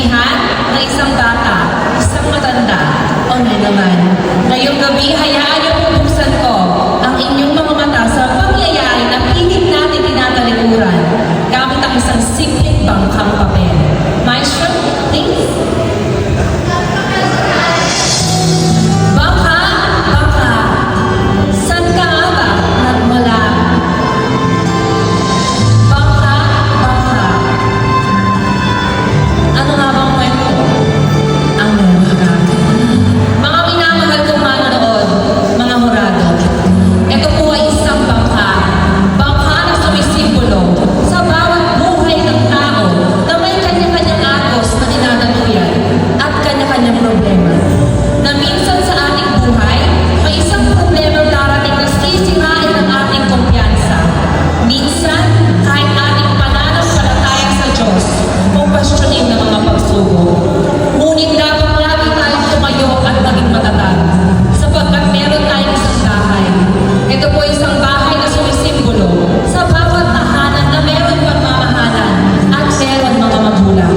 kahihiyan ng isang bata, isang matanda, o na naman. Ngayong gabi, hayaan niyo pong buksan ko ang inyong mga mata sa pangyayari na pilit natin tinatalikuran gamit ang isang simpleng bangkang papel. Maestro, please. Bangka, bangka, saan ka nga ba nagmula? Bangka, bangka, ano nga bang kwento ang meron ka? Mga minamahal kong manonood, mga hurado, ito po ay isang bangka. Bangka na sumisimbolo sa bawat buhay ng tao na may kanya-kanyang agos na dinadaluyan at kanya-kanyang problema. Na minsan sa ating buhay, may isang problema darating na sisirain ang ating kumpiyansa. Minsan, kahit ating pananampalataya sa Diyos, o questionin ng mga pagsubok. Ngunit dapat lagi tayong tumayo at maging matatag, sapagkat meron tayong isang bahay. Ito po isang bahay na sumisimbolo sa bawat tahanan na meron pagmamahalan at meron mga magulang.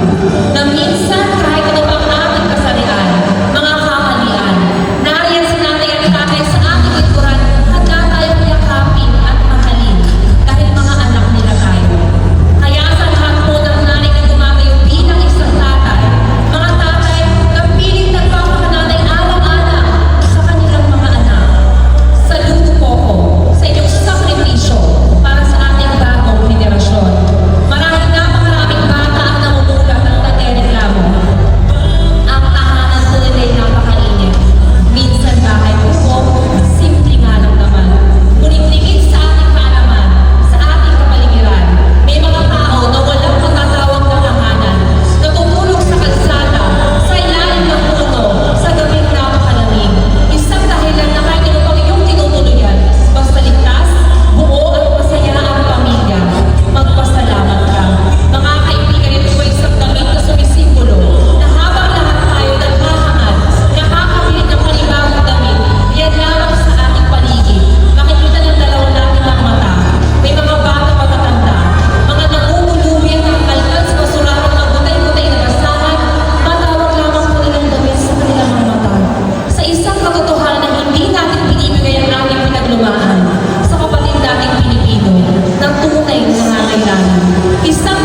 Na minsan, kahit ano pang ating kasarian, mga kamalian, nariyan si nanay at tatay sa ating likuran, handa tayong yakapin at mahalin dahil mga anak nila tayo. Kaya sa lahat po ng nanay na gumagayo bilang isang tatay, mga tatay na piling nagpapakananay alang-alang sa kanilang mga anak. Saludo po ko sa inyong sakripisyo para sa ating bagong henerasyon. Marahil napakaraming bata ang namumulat ng nagrereklamo. Ang tahanan po nila'y napakainit. Minsan bahay po po, simple nga lang naman. Ngunit tingin sa ating kaalaman, sa ating kapaligiran, may mga tao na walang matatawag na tahanan, natutulog sa kalsada, sa ilalim ng puno, sa gabing napakalamig. Isang dahilan na kahit ano pang iyong tinutuluyan, basta ligtas, buo at masaya ang pamilya. Magpasalamat ka. Mga kaibigan, ito po isang damit na sumisimbolo na habang lahat tayo naghahangat, nakakabili ng panibagong damit, yan lamang sa ating paligid. Makikita ng dalawa nating mga mata. May mga bata matatanda, mga nangungulubi at nakakalkal sa basurahan ng gutay-gutay na basahan, matawag lamang po nilang damit sa kanilang mga mata. Sa isang katotohanan na hindi natin pinibigay ang ating pinaglumaan sa kapatid nating Pilipino ng tunay na nangangailangan. Isang